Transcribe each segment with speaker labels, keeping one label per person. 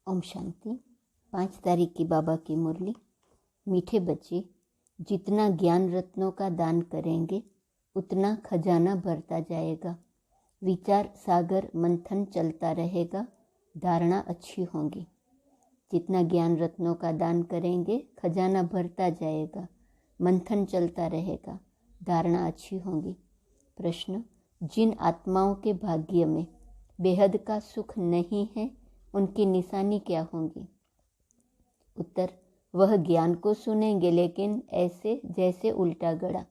Speaker 1: ओम शांति। 5 तारीख की बाबा की मुरली। मीठे बच्चे, जितना ज्ञान रत्नों का दान करेंगे उतना खजाना भरता जाएगा। विचार सागर मंथन चलता रहेगा, धारणा अच्छी होंगी। जितना ज्ञान रत्नों का दान करेंगे खजाना भरता जाएगा, मंथन चलता रहेगा, धारणा अच्छी होंगी। प्रश्न, जिन आत्माओं के भाग्य में बेहद का सुख नहीं है उनकी निशानी क्या होंगी? उत्तर, वह ज्ञान को सुनेंगे लेकिन ऐसे जैसे उल्टा गड़ा,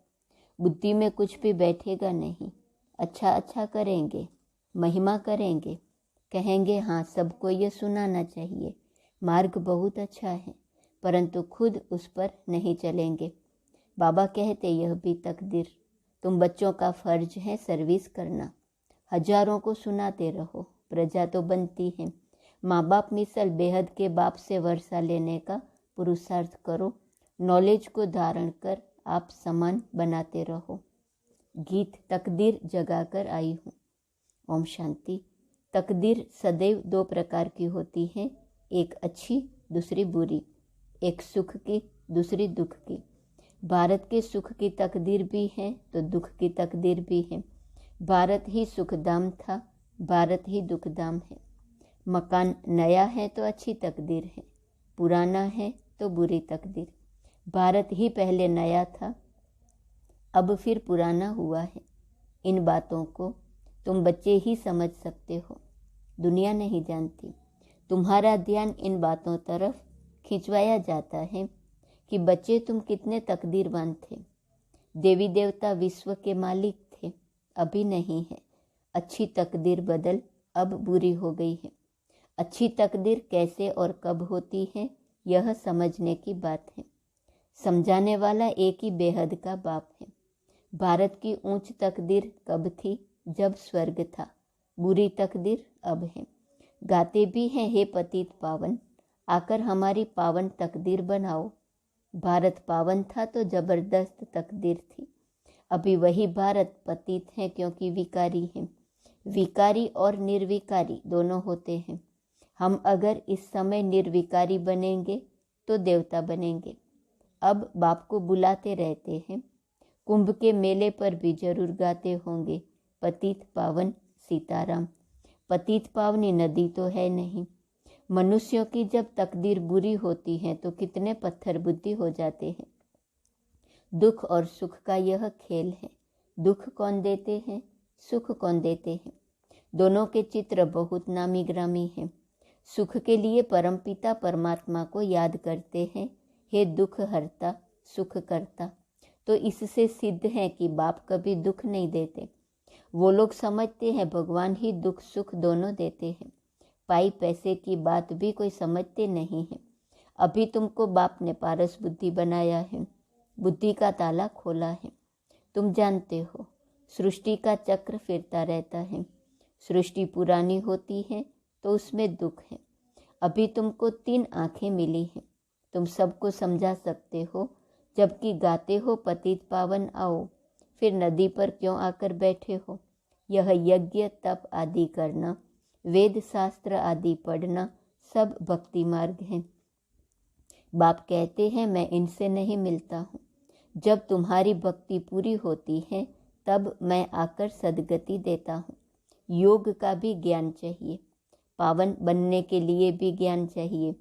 Speaker 1: बुद्धि में कुछ भी बैठेगा नहीं। अच्छा अच्छा करेंगे, महिमा करेंगे, कहेंगे हाँ सबको ये सुनाना चाहिए, मार्ग बहुत अच्छा है, परंतु खुद उस पर नहीं चलेंगे। बाबा कहते यह भी तकदीर, तुम बच्चों का फर्ज है सर्विस करना। हजारों को सुनाते रहो, प्रजा तो बनती है। माँ बाप मिसल बेहद के बाप से वर्षा लेने का पुरुषार्थ करो। नॉलेज को धारण कर आप समान बनाते रहो। गीत तकदीर जगाकर आई हूँ। ओम शांति। तकदीर सदैव 2 प्रकार की होती है, एक अच्छी दूसरी बुरी, एक सुख की दूसरी दुख की। भारत के सुख की तकदीर भी है तो दुख की तकदीर भी है। भारत ही सुखधाम था, भारत ही दुखधाम है। मकान नया है तो अच्छी तकदीर है, पुराना है तो बुरी तकदीर। भारत ही पहले नया था, अब फिर पुराना हुआ है। इन बातों को तुम बच्चे ही समझ सकते हो, दुनिया नहीं जानती। तुम्हारा ध्यान इन बातों तरफ खिंचवाया जाता है कि बच्चे तुम कितने तकदीरवान थे। देवी देवता विश्व के मालिक थे, अभी नहीं है। अच्छी तकदीर बदल अब बुरी हो गई है। अच्छी तकदीर कैसे और कब होती है यह समझने की बात है। समझाने वाला एक ही बेहद का बाप है। भारत की ऊंच तकदीर कब थी? जब स्वर्ग था। बुरी तकदीर अब है। गाते भी हैं हे पतित पावन, आकर हमारी पावन तकदीर बनाओ। भारत पावन था तो जबरदस्त तकदीर थी। अभी वही भारत पतित है क्योंकि विकारी है। विकारी और निर्विकारी दोनों होते हैं। हम अगर इस समय निर्विकारी बनेंगे तो देवता बनेंगे। अब बाप को बुलाते रहते हैं। कुंभ के मेले पर भी जरूर गाते होंगे पतित पावन सीताराम। पतित पावनी नदी तो है नहीं। मनुष्यों की जब तकदीर बुरी होती है तो कितने पत्थर बुद्धि हो जाते हैं। दुख और सुख का यह खेल है। दुख कौन देते हैं, सुख कौन देते हैं? दोनों के चित्र बहुत नामी ग्रामी हैं। सुख के लिए परमपिता परमात्मा को याद करते हैं, हे दुख हरता सुख करता। तो इससे सिद्ध है कि बाप कभी दुख नहीं देते। वो लोग समझते हैं भगवान ही दुख सुख दोनों देते हैं। पाई पैसे की बात भी कोई समझते नहीं है। अभी तुमको बाप ने पारस बुद्धि बनाया है, बुद्धि का ताला खोला है। तुम जानते हो सृष्टि का चक्र फिरता रहता है। सृष्टि पुरानी होती है तो उसमें दुख है। अभी तुमको 3 आंखें मिली हैं, तुम सबको समझा सकते हो, जबकि गाते हो पतित पावन आओ, फिर नदी पर क्यों आकर बैठे हो? यह यज्ञ तप आदि करना, वेद शास्त्र आदि पढ़ना सब भक्ति मार्ग है। बाप कहते हैं मैं इनसे नहीं मिलता हूँ। जब तुम्हारी भक्ति पूरी होती है तब मैं आकर सद्गति देता हूँ। योग का भी ज्ञान चाहिए, पावन बनने के लिए भी ज्ञान चाहिए।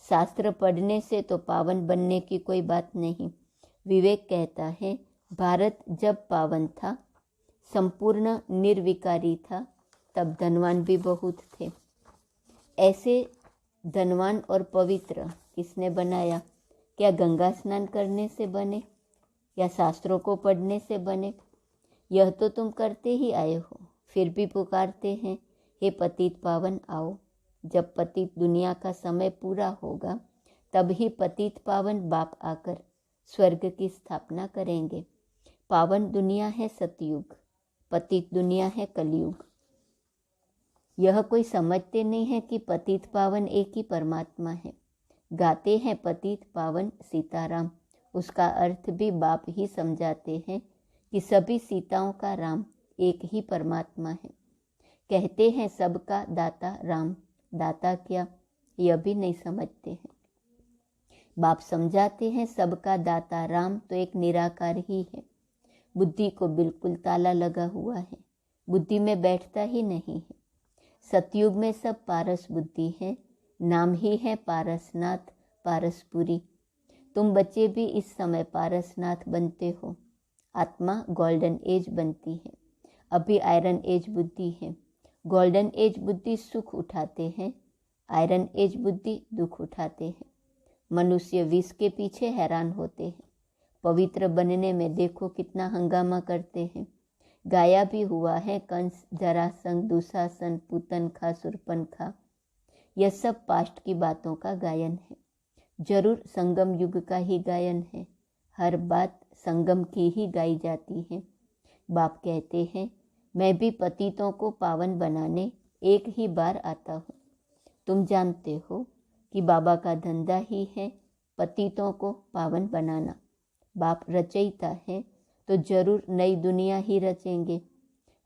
Speaker 1: शास्त्र पढ़ने से तो पावन बनने की कोई बात नहीं। विवेक कहता है भारत जब पावन था, संपूर्ण निर्विकारी था, तब धनवान भी बहुत थे। ऐसे धनवान और पवित्र किसने बनाया? क्या गंगा स्नान करने से बने या शास्त्रों को पढ़ने से बने? यह तो तुम करते ही आए हो, फिर भी पुकारते हैं हे पतित पावन आओ। जब पतित दुनिया का समय पूरा होगा तब ही पतित पावन बाप आकर स्वर्ग की स्थापना करेंगे। पावन दुनिया है सतयुग, पतित दुनिया है कलयुग। यह कोई समझते नहीं है कि पतित पावन एक ही परमात्मा है। गाते हैं पतित पावन सीताराम, उसका अर्थ भी बाप ही समझाते हैं कि सभी सीताओं का राम एक ही परमात्मा है। कहते हैं सबका दाता राम, दाता क्या? यह भी नहीं समझते हैं। बाप समझाते हैं सबका दाता राम तो एक निराकार ही है। बुद्धि को बिल्कुल ताला लगा हुआ है, बुद्धि में बैठता ही नहीं है। सतयुग में सब पारस बुद्धि है, नाम ही है पारसनाथ पारसपुरी। तुम बच्चे भी इस समय पारसनाथ बनते हो। आत्मा गोल्डन एज बनती है, अभी आयरन एज बुद्धि है। गोल्डन एज बुद्धि सुख उठाते हैं, आयरन एज बुद्धि दुख उठाते हैं। मनुष्य विष के पीछे हैरान होते हैं। पवित्र बनने में देखो कितना हंगामा करते हैं। गाया भी हुआ है कंस, जरासंध, दुशासन, पूतनखा, शूर्पणखा। यह सब पास्ट की बातों का गायन है। जरूर संगम युग का ही गायन है। हर बात संगम की ही गाई जाती है। बाप कहते हैं मैं भी पतितों को पावन बनाने एक ही बार आता हूँ। तुम जानते हो कि बाबा का धंधा ही है पतितों को पावन बनाना। बाप रचयिता है तो जरूर नई दुनिया ही रचेंगे।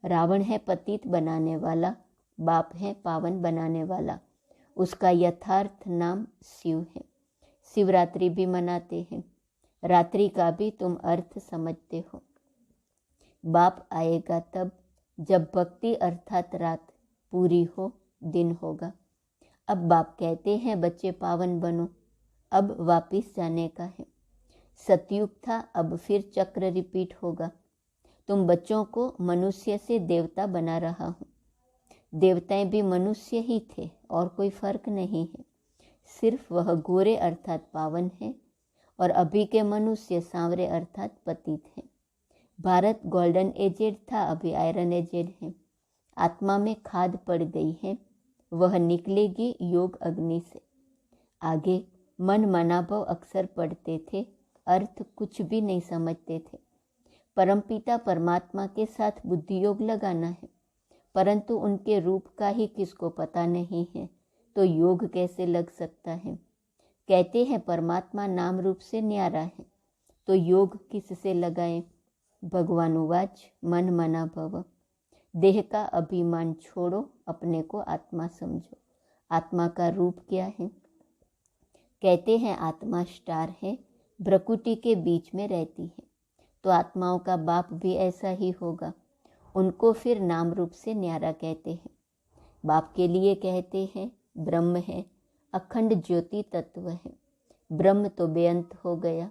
Speaker 1: रावण है पतित बनाने वाला, बाप है पावन बनाने वाला। उसका यथार्थ नाम शिव है। शिवरात्रि भी मनाते हैं। रात्रि का भी तुम अर्थ समझते हो। बाप आएगा तब जब भक्ति अर्थात रात पूरी हो, दिन होगा। अब बाप कहते हैं बच्चे पावन बनो, अब वापिस जाने का है। सतयुग था, अब फिर चक्र रिपीट होगा। तुम बच्चों को मनुष्य से देवता बना रहा हूँ। देवताएं भी मनुष्य ही थे और कोई फर्क नहीं है। सिर्फ वह गोरे अर्थात पावन है और अभी के मनुष्य सांवरे अर्थात पतित है। भारत गोल्डन एजेड था, अभी आयरन एजेड है। आत्मा में खाद पड़ गई है, वह निकलेगी योग अग्नि से। आगे मन मनाभव अक्सर पढ़ते थे, अर्थ कुछ भी नहीं समझते थे। परमपिता परमात्मा के साथ बुद्धि योग लगाना है, परंतु उनके रूप का ही किसको पता नहीं है, तो योग कैसे लग सकता है। कहते हैं परमात्मा नाम रूप से न्यारा है, तो योग किससे लगाएं। भगवान उवाच मन मना भव। देह का अभिमान छोड़ो, अपने को आत्मा समझो। आत्मा का रूप क्या है। कहते हैं आत्मा स्टार है, भ्रकुटी के बीच में रहती है, तो आत्माओं का बाप भी ऐसा ही होगा। उनको फिर नाम रूप से न्यारा कहते हैं। बाप के लिए कहते हैं ब्रह्म है, अखंड ज्योति तत्व है। ब्रह्म तो बेअंत हो गया,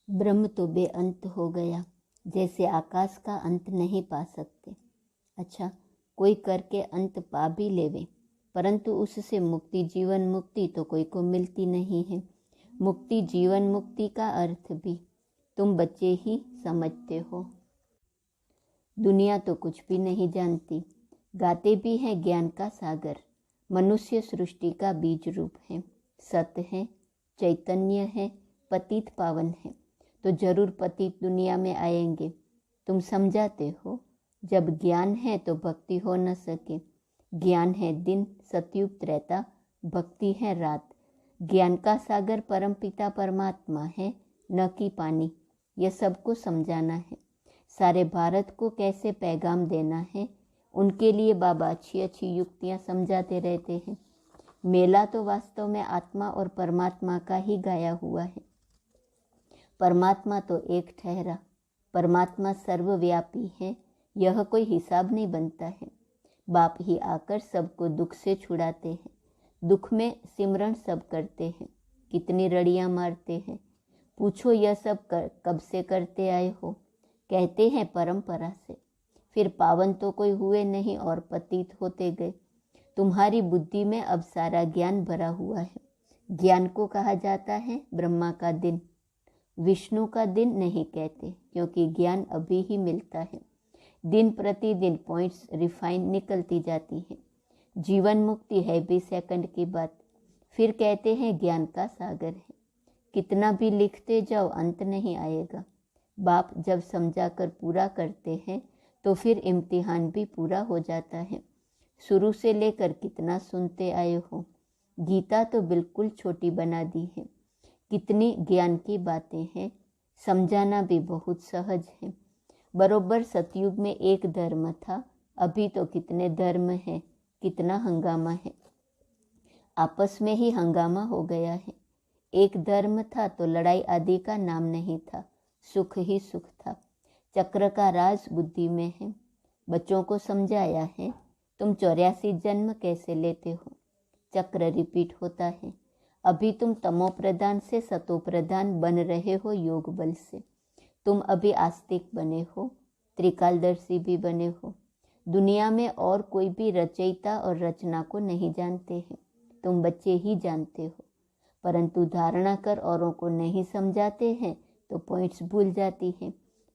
Speaker 1: ब्रह्म तो बेअंत हो गया, जैसे आकाश का अंत नहीं पा सकते। अच्छा, कोई करके अंत पा भी लेवे, परंतु उससे मुक्ति जीवन मुक्ति तो कोई को मिलती नहीं है। मुक्ति जीवन मुक्ति का अर्थ भी तुम बच्चे ही समझते हो। दुनिया तो कुछ भी नहीं जानती। गाते भी हैं ज्ञान का सागर। मनुष्य सृष्टि का बीज रूप है, सत्य है, चैतन्य है, पतित पावन है, तो जरूर पतित दुनिया में आएंगे। तुम समझाते हो जब ज्ञान है तो भक्ति हो न सके। ज्ञान है दिन, सतयुग त्रेता, भक्ति है रात। ज्ञान का सागर परमपिता परमात्मा है, न कि पानी। यह सबको समझाना है। सारे भारत को कैसे पैगाम देना है, उनके लिए बाबा अच्छी अच्छी युक्तियाँ समझाते रहते हैं। मेला तो वास्तव में आत्मा और परमात्मा का ही गाया हुआ है। परमात्मा तो एक ठहरा, परमात्मा सर्वव्यापी है, यह कोई हिसाब नहीं बनता है। बाप ही आकर सबको दुख से छुड़ाते हैं। दुख में सिमरण सब करते हैं, कितनी रड़ियाँ मारते हैं। पूछो यह सब कब से करते आए हो। कहते हैं परंपरा से। फिर पावन तो कोई हुए नहीं और पतित होते गए। तुम्हारी बुद्धि में अब सारा ज्ञान भरा हुआ है। ज्ञान को कहा जाता है ब्रह्मा का दिन, विष्णु का दिन नहीं कहते, क्योंकि ज्ञान अभी ही मिलता है। दिन प्रतिदिन पॉइंट्स रिफाइन निकलती जाती है। जीवन मुक्ति है भी सेकंड की बात। फिर कहते हैं ज्ञान का सागर है, कितना भी लिखते जाओ अंत नहीं आएगा। बाप जब समझा कर पूरा करते हैं तो फिर इम्तिहान भी पूरा हो जाता है। शुरू से लेकर कितना सुनते आए हो। गीता तो बिल्कुल छोटी बना दी है। कितनी ज्ञान की बातें हैं, समझाना भी बहुत सहज है। बरोबर सतयुग में एक धर्म था, अभी तो कितने धर्म हैं, कितना हंगामा है। आपस में ही हंगामा हो गया है। एक धर्म था तो लड़ाई आदि का नाम नहीं था, सुख ही सुख था। चक्र का राज बुद्धि में है। बच्चों को समझाया है, तुम 84 जन्म कैसे लेते हो, चक्र रिपीट होता है। अभी तुम तमो प्रधान से सतो प्रधान बन रहे हो योग बल से। तुम अभी आस्तिक बने हो, त्रिकालदर्शी भी बने हो। दुनिया में और कोई भी रचयिता और रचना को नहीं जानते हैं, तुम बच्चे ही जानते हो। परंतु धारणा कर औरों को नहीं समझाते हैं तो पॉइंट्स भूल जाती हैं।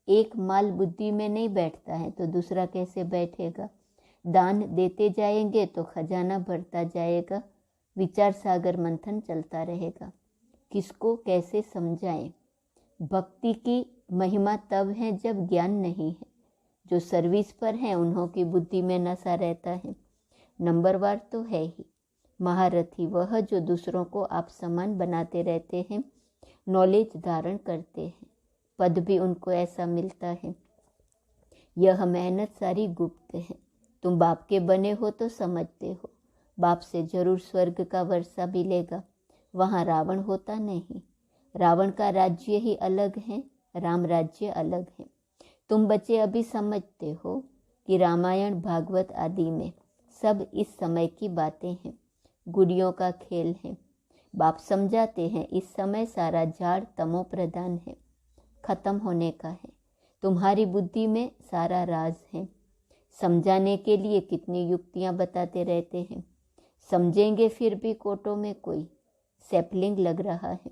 Speaker 1: एक माल बुद्धि में नहीं बैठता है तो दूसरा कैसे बैठेगा। दान देते जाएंगे तो खजाना भरता जाएगा। विचार सागर मंथन चलता रहेगा। किसको कैसे समझाएं। भक्ति की महिमा तब है जब ज्ञान नहीं है। जो सर्विस पर हैं उन्हों की बुद्धि में नशा रहता है। नंबरवार तो है ही। महारथी वह जो दूसरों को आप समान बनाते रहते हैं, नॉलेज धारण करते हैं, पद भी उनको ऐसा मिलता है। यह मेहनत सारी गुप्त है। तुम बाप के बने हो तो समझते हो, बाप से जरूर स्वर्ग का वर्षा मिलेगा। वहाँ रावण होता नहीं। रावण का राज्य ही अलग है, राम राज्य अलग है। तुम बच्चे अभी समझते हो कि रामायण भागवत आदि में सब इस समय की बातें हैं, गुड़ियों का खेल है। बाप समझाते हैं इस समय सारा झाड़ तमो प्रधान है, खत्म होने का है। तुम्हारी बुद्धि में सारा राज है। समझाने के लिए कितनी युक्तियां बताते रहते हैं। समझेंगे फिर भी कोटों में कोई सैपलिंग लग रहा है।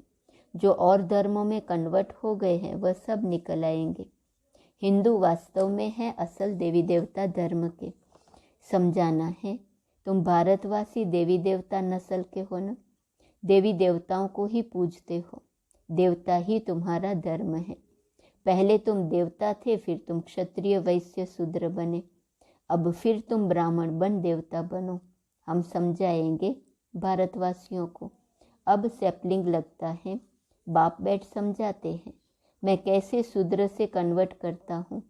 Speaker 1: जो और धर्मों में कन्वर्ट हो गए हैं वह सब निकल आएंगे। हिंदू वास्तव में है असल देवी देवता धर्म के। समझाना है, तुम भारतवासी देवी देवता नस्ल के हो न। देवी देवताओं को ही पूजते हो, देवता ही तुम्हारा धर्म है। पहले तुम देवता थे, फिर तुम क्षत्रिय वैश्य शूद्र बने, अब फिर तुम ब्राह्मण बन देवता बनो। हम समझाएंगे भारतवासियों को। अब सैपलिंग लगता है। बाप बैठ समझाते हैं, मैं कैसे शूद्र से कन्वर्ट करता हूँ।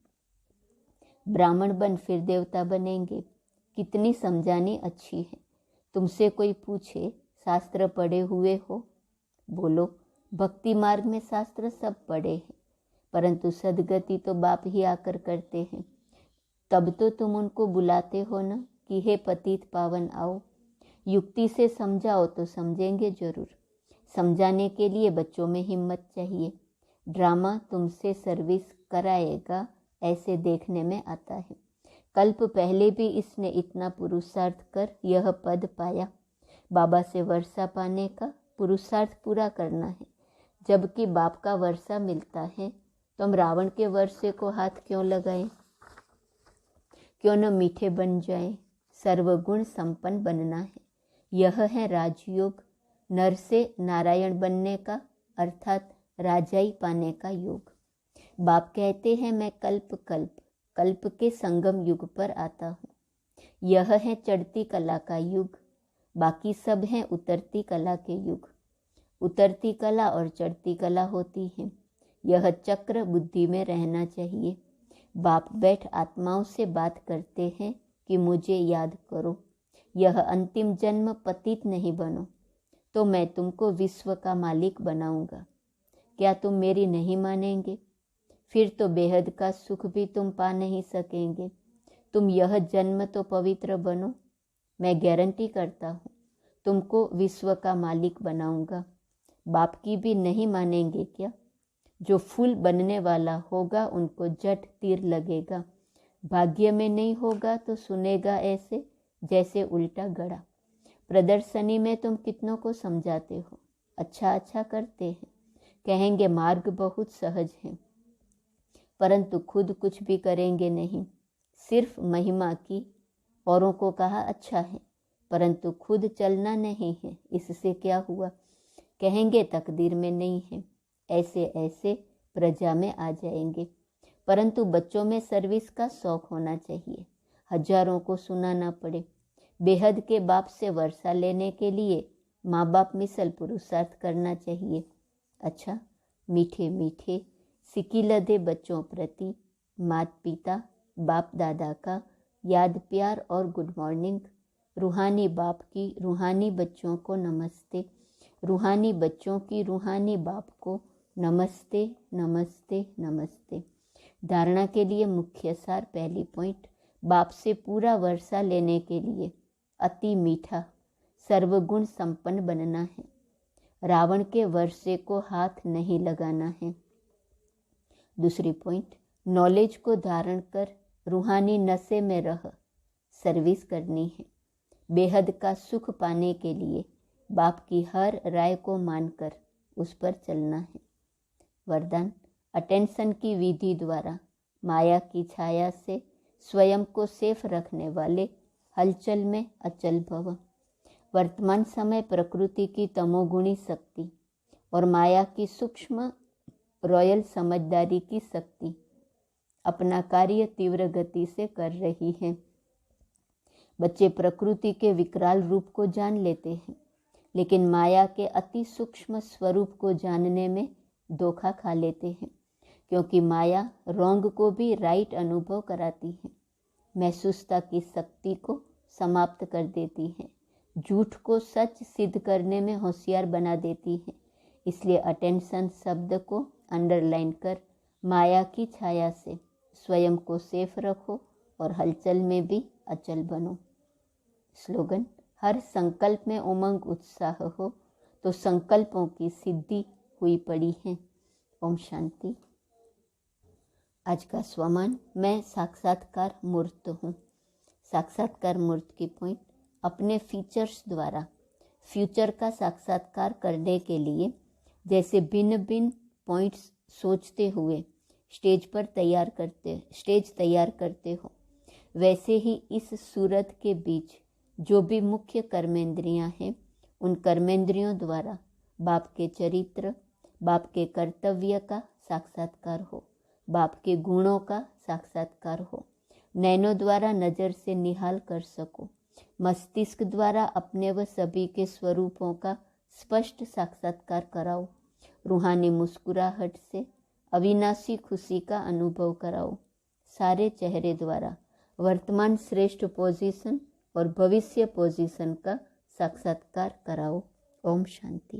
Speaker 1: ब्राह्मण बन फिर देवता बनेंगे। कितनी समझानी अच्छी है। तुमसे कोई पूछे शास्त्र पढ़े हुए हो, बोलो भक्ति मार्ग में शास्त्र सब पढ़े हैं, परंतु सदगति तो बाप ही आकर करते हैं। तब तो तुम उनको बुलाते हो ना कि हे पतित पावन आओ। युक्ति से समझाओ तो समझेंगे जरूर। समझाने के लिए बच्चों में हिम्मत चाहिए। ड्रामा तुमसे सर्विस कराएगा ऐसे देखने में आता है। कल्प पहले भी इसने इतना पुरुषार्थ कर यह पद पाया। बाबा से वर्षा पाने का पुरुषार्थ पूरा करना है। जबकि बाप का वर्षा मिलता है तो हम रावण के वर्षे को हाथ क्यों लगाएं। क्यों न मीठे बन जाएं। सर्वगुण संपन्न बनना है। यह है राजयोग, नर से नारायण बनने का, अर्थात राजाई पाने का योग। बाप कहते हैं मैं कल्प के संगम युग पर आता हूँ। यह है चढ़ती कला का युग, बाकी सब हैं उतरती कला के युग। उतरती कला और चढ़ती कला होती है। यह चक्र बुद्धि में रहना चाहिए। बाप बैठ आत्माओं से बात करते हैं कि मुझे याद करो। यह अंतिम जन्म पतित नहीं बनो तो मैं तुमको विश्व का मालिक बनाऊंगा। क्या तुम मेरी नहीं मानेंगे? फिर तो बेहद का सुख भी तुम पा नहीं सकेंगे। तुम यह जन्म तो पवित्र बनो, मैं गारंटी करता हूँ तुमको विश्व का मालिक बनाऊंगा। बाप की भी नहीं मानेंगे क्या? जो फूल बनने वाला होगा उनको जट तीर लगेगा। भाग्य में नहीं होगा तो सुनेगा ऐसे जैसे उल्टा गड़ा। प्रदर्शनी में तुम कितनों को समझाते हो, अच्छा अच्छा करते हैं, कहेंगे मार्ग बहुत सहज है, परंतु खुद कुछ भी करेंगे नहीं। सिर्फ महिमा की, औरों को कहा अच्छा है, परंतु खुद चलना नहीं है। इससे क्या हुआ? कहेंगे तकदीर में नहीं है। ऐसे ऐसे प्रजा में आ जाएंगे। परंतु बच्चों में सर्विस का शौक होना चाहिए। हजारों को सुनाना पड़े। बेहद के बाप से वर्षा लेने के लिए माँ बाप मिसल पुरुषार्थ करना चाहिए। अच्छा, मीठे मीठे सिकिल दे बच्चों प्रति माता पिता बाप दादा का याद प्यार और गुड मॉर्निंग। रूहानी बाप की रूहानी बच्चों को नमस्ते, रूहानी बच्चों की रूहानी बाप को नमस्ते नमस्ते नमस्ते। धारणा के लिए मुख्य सार। पहली पॉइंट, बाप से पूरा वर्षा लेने के लिए अति मीठा सर्वगुण संपन्न बनना है। रावण के वर्षे को हाथ नहीं लगाना है। दूसरी पॉइंट, नॉलेज को धारण कर रूहानी नशे में रह सर्विस करनी है। बेहद का सुख पाने के लिए बाप की हर राय को मानकर उस पर चलना है। वरदान, अटेंशन की विधि द्वारा माया की छाया से स्वयं को सेफ रखने वाले हलचल में अचल भव। वर्तमान समय प्रकृति की तमोगुणी शक्ति और माया की सूक्ष्म रॉयल समझदारी की शक्ति अपना कार्य तीव्र गति से कर रही है। बच्चे प्रकृति के विकराल रूप को जान लेते हैं, लेकिन माया के अति सूक्ष्म स्वरूप को जानने में धोखा खा लेते हैं, क्योंकि माया रॉन्ग को भी राइट अनुभव कराती है, महसूसता की शक्ति को समाप्त कर देती है, झूठ को सच सिद्ध करने में होशियार बना देती है। इसलिए अटेंशन शब्द को अंडरलाइन कर माया की छाया से स्वयं को सेफ रखो और हलचल में भी अचल बनो। स्लोगन, हर संकल्प में उमंग उत्साह हो तो संकल्पों की सिद्धि हुई पड़ी है। ओम शांति। आज का स्वमान, मैं साक्षात्कार मूर्त हूँ। साक्षात्कार मूर्त की पॉइंट, अपने फीचर्स द्वारा फ्यूचर का साक्षात्कार करने के लिए जैसे भिन्न भिन्न पॉइंट्स सोचते हुए स्टेज तैयार करते हो, वैसे ही इस सूरत के बीच जो भी मुख्य कर्मेंद्रियां हैं, उन कर्मेंद्रियों द्वारा बाप के चरित्र, बाप के कर्तव्य का साक्षात्कार हो, बाप के गुणों का साक्षात्कार हो, नैनों द्वारा नज़र से निहाल कर सको, मस्तिष्क द्वारा अपने व सभी के स्वरूपों का स्पष्ट साक्षात्कार कराओ, रूहानी मुस्कुराहट से अविनाशी खुशी का अनुभव कराओ, सारे चेहरे द्वारा वर्तमान श्रेष्ठ पोजीशन और भविष्य पोजीशन का साक्षात्कार कराओ। ओम शांति।